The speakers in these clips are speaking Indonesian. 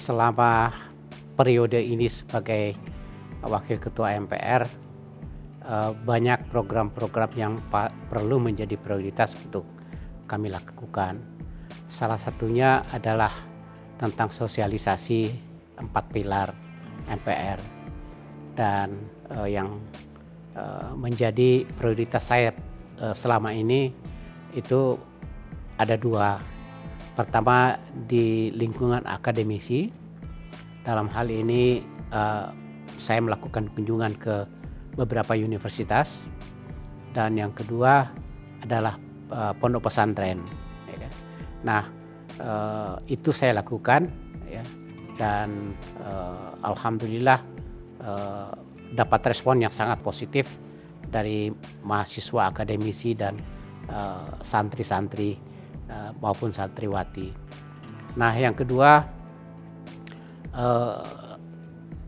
selama periode ini sebagai Wakil Ketua MPR, banyak program-program yang perlu menjadi prioritas untuk kami lakukan. Salah satunya adalah tentang sosialisasi 4 pilar MPR, dan yang menjadi prioritas saya selama ini itu ada 2. Pertama, di lingkungan akademisi. Dalam hal ini saya melakukan kunjungan ke beberapa universitas, dan yang kedua adalah pondok pesantren. Nah, itu saya lakukan, ya, dan alhamdulillah dapat respon yang sangat positif dari mahasiswa akademisi dan santri-santri maupun santriwati. Nah, yang kedua,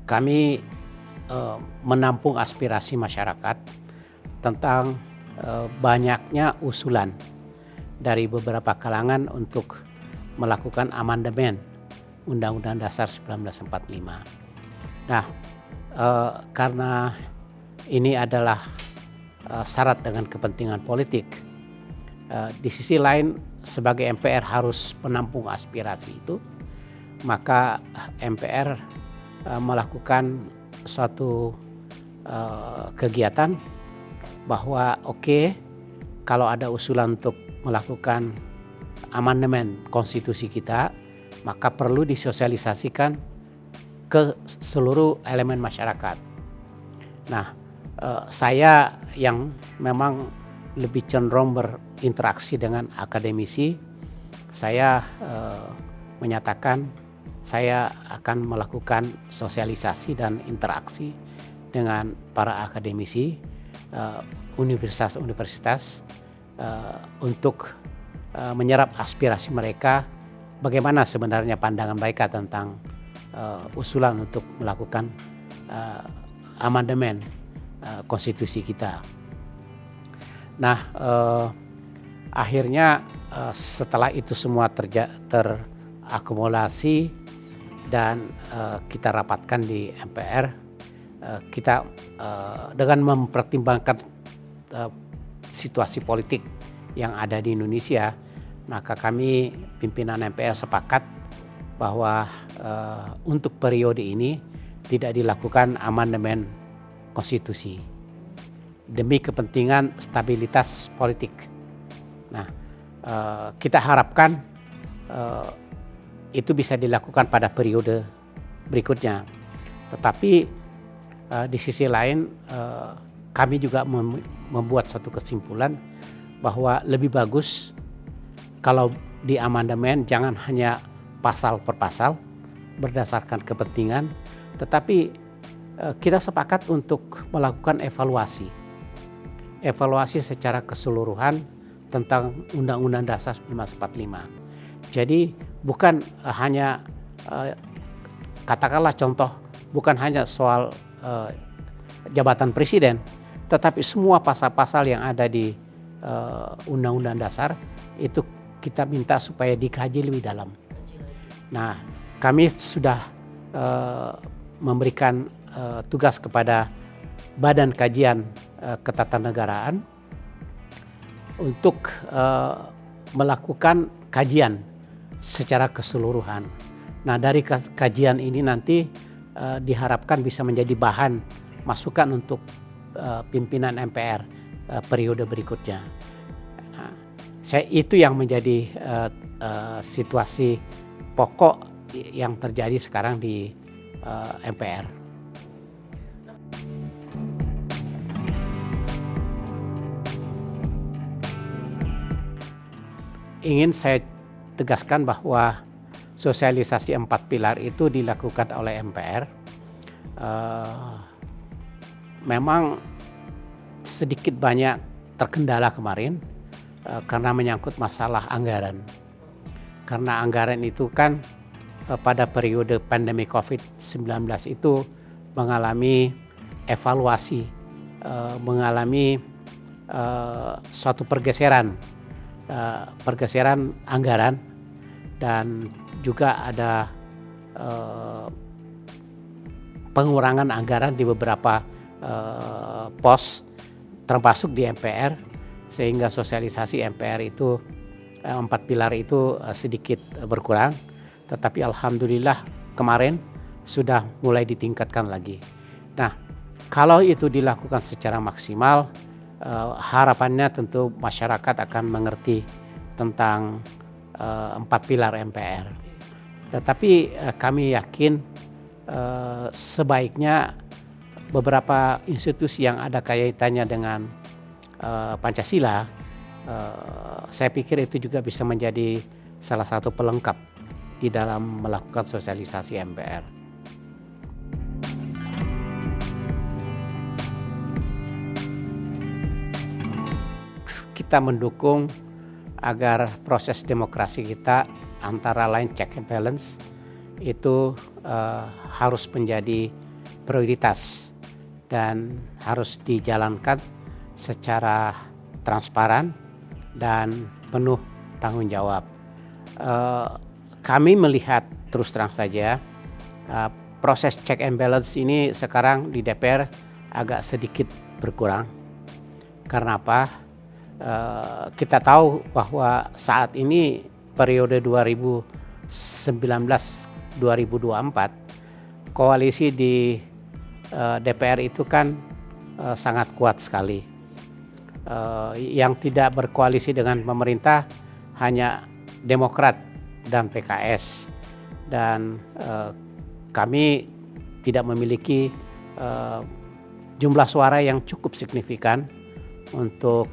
kami menampung aspirasi masyarakat tentang banyaknya usulan dari beberapa kalangan untuk melakukan amandemen Undang-Undang Dasar 1945. Nah, karena ini adalah syarat dengan kepentingan politik, di sisi lain sebagai MPR harus menampung aspirasi itu, maka MPR melakukan suatu kegiatan bahwa kalau ada usulan untuk melakukan amandemen konstitusi kita, maka perlu disosialisasikan ke seluruh elemen masyarakat. Nah, saya yang memang lebih cenderung berinteraksi dengan akademisi, saya menyatakan saya akan melakukan sosialisasi dan interaksi dengan para akademisi universitas-universitas untuk menyerap aspirasi mereka, bagaimana sebenarnya pandangan mereka tentang usulan untuk melakukan amandemen konstitusi kita. Nah, akhirnya setelah itu semua terakumulasi dan kita rapatkan di MPR, kita dengan mempertimbangkan situasi politik yang ada di Indonesia, maka kami pimpinan MPR sepakat bahwa untuk periode ini tidak dilakukan amandemen konstitusi demi kepentingan stabilitas politik. Nah, kita harapkan itu bisa dilakukan pada periode berikutnya. Tetapi di sisi lain kami juga membuat satu kesimpulan bahwa lebih bagus kalau di amandemen jangan hanya pasal per pasal berdasarkan kepentingan, tetapi kita sepakat untuk melakukan evaluasi secara keseluruhan tentang Undang-Undang Dasar 1945. Jadi bukan hanya katakanlah contoh, bukan hanya soal jabatan presiden, tetapi semua pasal-pasal yang ada di Undang-Undang Dasar itu kita minta supaya dikaji lebih dalam. Nah, kami sudah memberikan tugas kepada Badan Kajian Ketatanegaraan untuk melakukan kajian secara keseluruhan. Nah, dari kajian ini nanti diharapkan bisa menjadi bahan masukan untuk pimpinan MPR periode berikutnya. Nah, itu yang menjadi situasi pokok yang terjadi sekarang di MPR. Ingin saya tegaskan bahwa sosialisasi 4 pilar itu dilakukan oleh MPR. Memang sedikit banyak terkendala kemarin karena menyangkut masalah anggaran. Karena anggaran itu kan pada periode pandemi COVID-19 itu mengalami evaluasi, mengalami suatu pergeseran anggaran, dan juga ada eh, pengurangan anggaran di beberapa pos termasuk di MPR, sehingga sosialisasi MPR itu 4 pilar itu sedikit berkurang, tetapi alhamdulillah kemarin sudah mulai ditingkatkan lagi. Nah, kalau itu dilakukan secara maksimal, harapannya tentu masyarakat akan mengerti tentang 4 pilar MPR. Tetapi kami yakin sebaiknya beberapa institusi yang ada kaitannya dengan Pancasila, saya pikir itu juga bisa menjadi salah satu pelengkap di dalam melakukan sosialisasi MPR. Kita mendukung agar proses demokrasi kita antara lain check and balance itu harus menjadi prioritas dan harus dijalankan secara transparan dan penuh tanggung jawab. Kami melihat terus terang saja proses check and balance ini sekarang di DPR agak sedikit berkurang. Karena apa? Kita tahu bahwa saat ini periode 2019-2024 koalisi di DPR itu kan sangat kuat sekali. Yang tidak berkoalisi dengan pemerintah hanya Demokrat dan PKS, dan kami tidak memiliki jumlah suara yang cukup signifikan untuk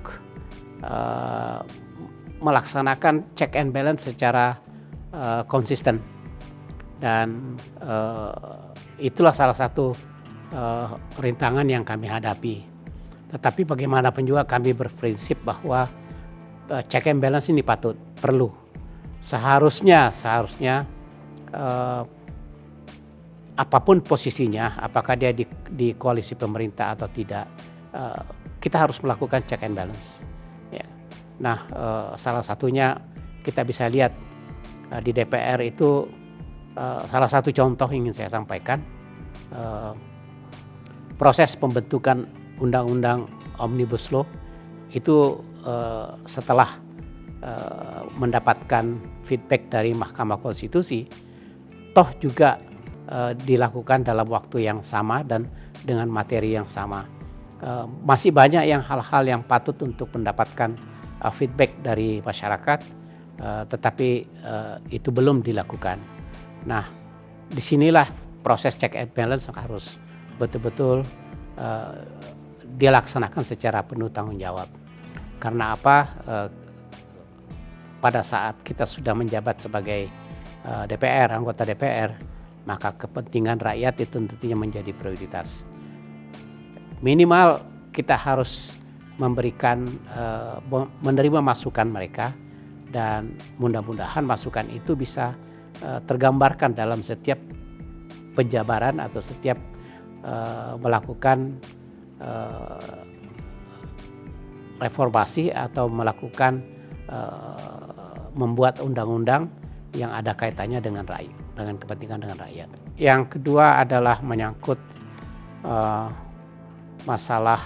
melaksanakan check and balance secara konsisten, dan itulah salah satu rintangan yang kami hadapi. Tetapi bagaimanapun juga kami berprinsip bahwa check and balance ini perlu. Seharusnya apapun posisinya, apakah dia di koalisi pemerintah atau tidak, kita harus melakukan check and balance. Ya. Nah, salah satunya kita bisa lihat di DPR itu salah satu contoh ingin saya sampaikan, proses pembentukan Undang-Undang Omnibus Law itu setelah mendapatkan feedback dari Mahkamah Konstitusi, toh juga dilakukan dalam waktu yang sama dan dengan materi yang sama. Masih banyak hal-hal yang patut untuk mendapatkan feedback dari masyarakat, tetapi itu belum dilakukan. Nah, disinilah proses check and balance harus betul-betul dilaksanakan secara penuh tanggung jawab. Karena apa? Pada saat kita sudah menjabat sebagai DPR, anggota DPR, maka kepentingan rakyat itu tentunya menjadi prioritas. Minimal kita harus menerima masukan mereka, dan mudah-mudahan masukan itu bisa tergambarkan dalam setiap penjabaran atau setiap melakukan reformasi atau melakukan membuat undang-undang yang ada kaitannya dengan rakyat, dengan kepentingan dengan rakyat. Yang kedua adalah menyangkut masalah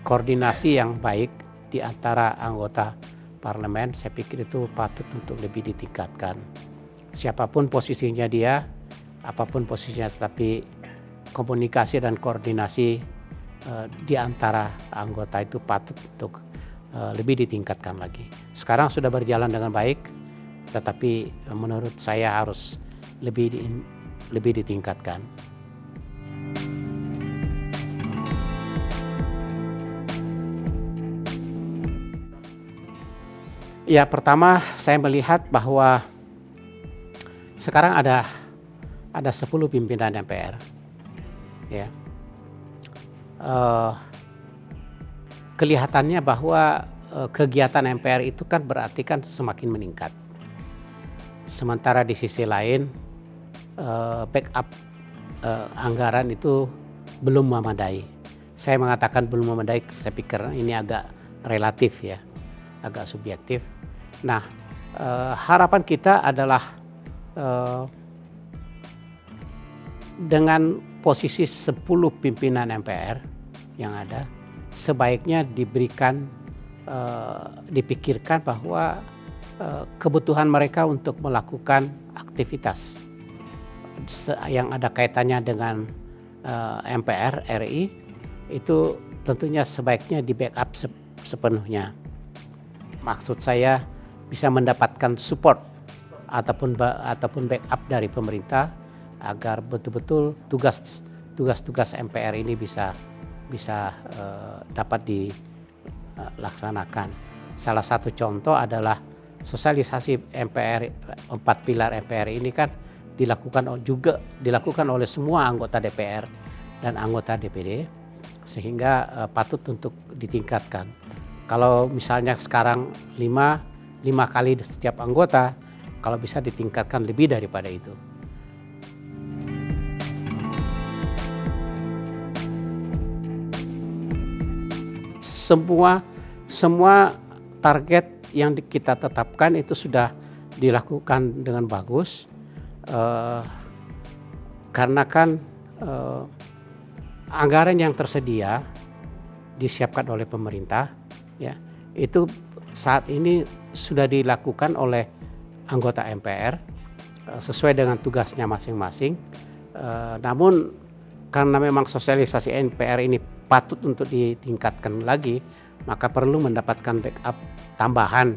koordinasi yang baik di antara anggota parlemen. Saya pikir itu patut untuk lebih ditingkatkan. Siapapun posisinya dia, apapun posisinya, tetapi komunikasi dan koordinasi di antara anggota itu patut untuk lebih ditingkatkan lagi. Sekarang sudah berjalan dengan baik, tetapi menurut saya harus lebih ditingkatkan. Ya, pertama saya melihat bahwa sekarang ada 10 pimpinan MPR. Ya, kelihatannya bahwa kegiatan MPR itu kan berarti kan semakin meningkat. Sementara di sisi lain backup anggaran itu belum memadai. Saya mengatakan belum memadai, saya pikir ini agak relatif ya, agak subjektif. Nah, harapan kita adalah eh, dengan posisi 10 pimpinan MPR yang ada, sebaiknya dipikirkan bahwa kebutuhan mereka untuk melakukan aktivitas yang ada kaitannya dengan MPR RI itu tentunya sebaiknya di backup sepenuhnya. Maksud saya bisa mendapatkan support ataupun backup dari pemerintah agar betul-betul tugas-tugas MPR ini bisa dapat dilaksanakan. Salah satu contoh adalah sosialisasi MPR, 4 pilar MPR ini kan dilakukan oleh semua anggota DPR dan anggota DPD, sehingga patut untuk ditingkatkan. Kalau misalnya sekarang 5 kali setiap anggota, kalau bisa ditingkatkan lebih daripada itu. Semua target yang kita tetapkan itu sudah dilakukan dengan bagus, karena kan anggaran yang tersedia disiapkan oleh pemerintah, ya, itu saat ini sudah dilakukan oleh anggota MPR sesuai dengan tugasnya masing-masing. Namun karena memang sosialisasi MPR ini patut untuk ditingkatkan lagi, maka perlu mendapatkan backup tambahan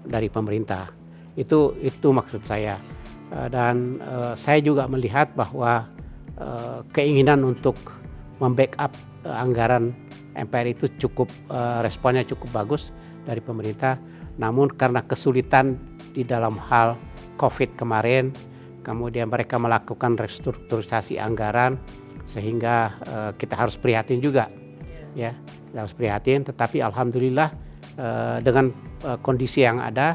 dari pemerintah. Itu maksud saya. Dan saya juga melihat bahwa keinginan untuk membackup anggaran MPR itu responnya cukup bagus dari pemerintah. Namun karena kesulitan di dalam hal COVID kemarin, kemudian mereka melakukan restrukturisasi anggaran, sehingga kita harus prihatin juga, ya, kita harus prihatin. Tetapi alhamdulillah dengan kondisi yang ada,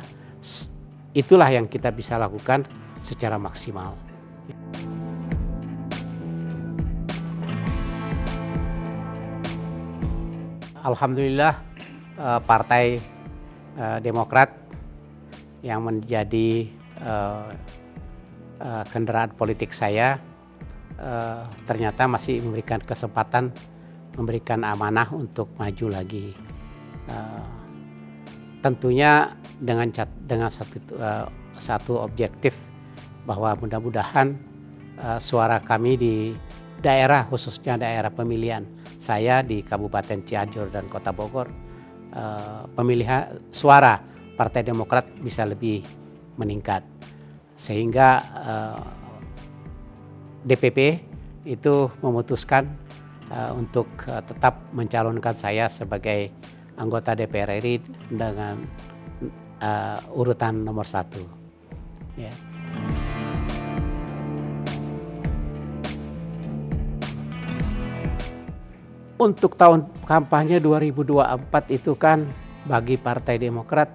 itulah yang kita bisa lakukan secara maksimal. Alhamdulillah Partai Demokrat yang menjadi kendaraan politik saya ternyata masih memberikan kesempatan, memberikan amanah untuk maju lagi. Tentunya dengan satu objektif, bahwa mudah-mudahan suara kami di daerah, khususnya daerah pemilihan saya di Kabupaten Cianjur dan Kota Bogor, pemilihan suara Partai Demokrat bisa lebih meningkat, sehingga DPP itu memutuskan untuk tetap mencalonkan saya sebagai anggota DPR RI dengan urutan nomor 1. Ya. Untuk tahun kampanye 2024 itu kan bagi Partai Demokrat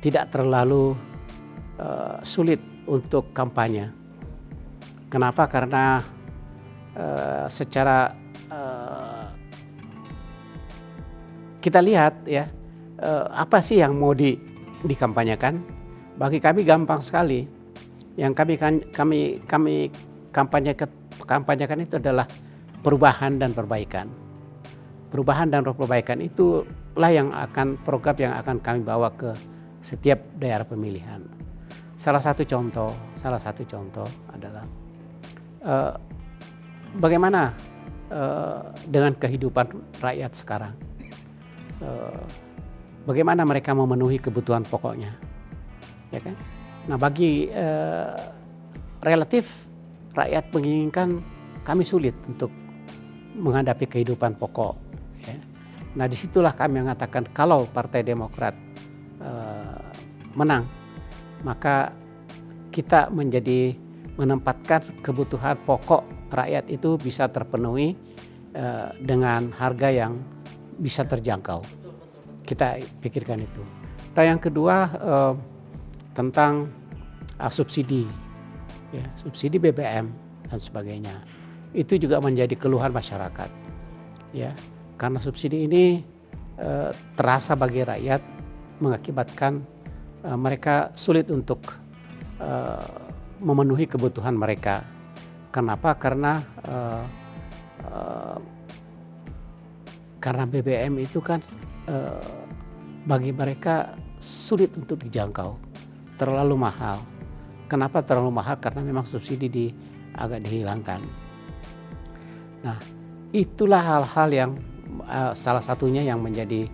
tidak terlalu sulit untuk kampanye. Kenapa? Karena secara kita lihat, ya, apa sih yang mau dikampanyekan? Bagi kami gampang sekali. Yang kami kampanyekan itu adalah perubahan dan perbaikan. Perubahan dan perbaikan itulah program yang akan kami bawa ke setiap daerah pemilihan. Salah satu contoh adalah bagaimana dengan kehidupan rakyat sekarang. Bagaimana mereka memenuhi kebutuhan pokoknya, ya kan? Nah, bagi relatif rakyat menginginkan, kami sulit untuk menghadapi kehidupan pokok. Ya. Nah, disitulah kami mengatakan kalau Partai Demokrat menang, maka kita menempatkan kebutuhan pokok rakyat itu bisa terpenuhi dengan harga yang bisa terjangkau. Kita pikirkan itu. Nah, yang kedua tentang subsidi, ya, subsidi BBM dan sebagainya. Itu juga menjadi keluhan masyarakat, ya, karena subsidi ini terasa bagi rakyat mengakibatkan mereka sulit untuk memenuhi kebutuhan mereka. Kenapa? Karena BBM itu kan bagi mereka sulit untuk dijangkau, terlalu mahal. Kenapa terlalu mahal? Karena memang subsidi agak dihilangkan. Nah, itulah hal-hal yang salah satunya yang menjadi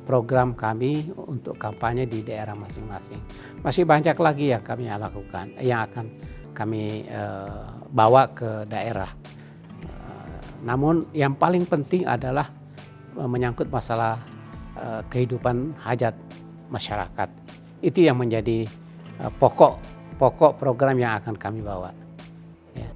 program kami untuk kampanye di daerah masing-masing. Masih banyak lagi yang kami lakukan, yang akan kami bawa ke daerah. Namun yang paling penting adalah menyangkut masalah kehidupan hajat masyarakat. Itu yang menjadi pokok program yang akan kami bawa. Ya.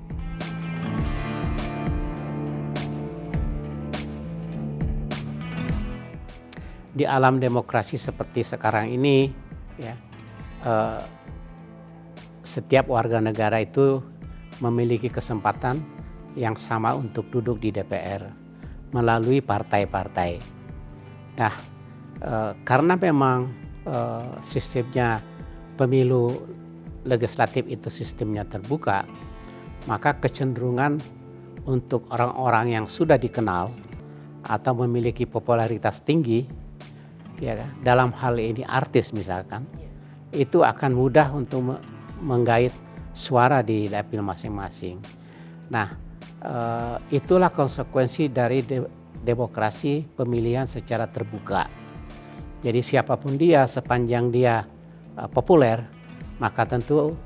Di alam demokrasi seperti sekarang ini, ya, setiap warga negara itu memiliki kesempatan yang sama untuk duduk di DPR melalui partai-partai. Nah, karena memang sistemnya pemilu legislatif itu sistemnya terbuka, maka kecenderungan untuk orang-orang yang sudah dikenal atau memiliki popularitas tinggi, ya, dalam hal ini artis misalkan, itu akan mudah untuk menggait suara di dapil masing-masing. Nah, itulah konsekuensi dari demokrasi pemilihan secara terbuka. Jadi siapapun dia, sepanjang dia populer, maka tentu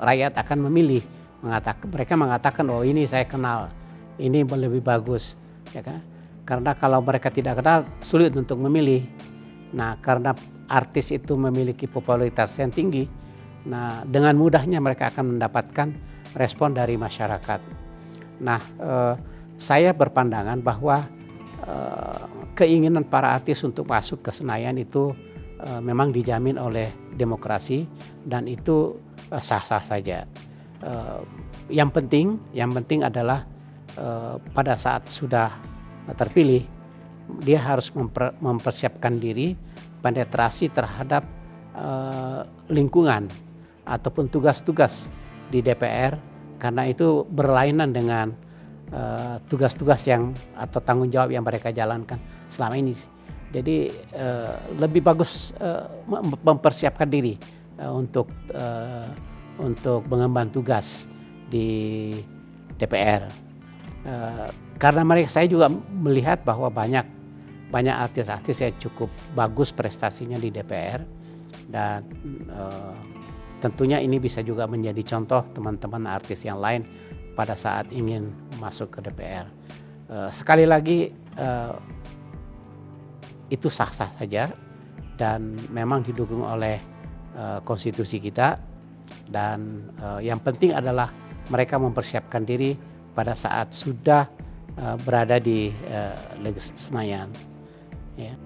rakyat akan memilih. Mereka mengatakan, oh ini saya kenal, ini lebih bagus, ya kan? Karena kalau mereka tidak kenal, sulit untuk memilih. Nah, karena artis itu memiliki popularitas yang tinggi, nah dengan mudahnya mereka akan mendapatkan respon dari masyarakat. Nah, saya berpandangan bahwa keinginan para artis untuk masuk ke Senayan itu memang dijamin oleh demokrasi dan itu sah-sah saja. Yang penting adalah pada saat sudah terpilih, dia harus mempersiapkan diri penetrasi terhadap lingkungan ataupun tugas-tugas di DPR, karena itu berlainan dengan tugas-tugas yang atau tanggung jawab yang mereka jalankan selama ini. Jadi lebih bagus mempersiapkan diri untuk mengemban tugas di DPR. Karena saya juga melihat bahwa banyak artis-artis yang cukup bagus prestasinya di DPR, dan tentunya ini bisa juga menjadi contoh teman-teman artis yang lain pada saat ingin masuk ke DPR. Sekali lagi itu sah-sah saja dan memang didukung oleh konstitusi kita, dan yang penting adalah mereka mempersiapkan diri pada saat sudah berada di Senayan. Ya.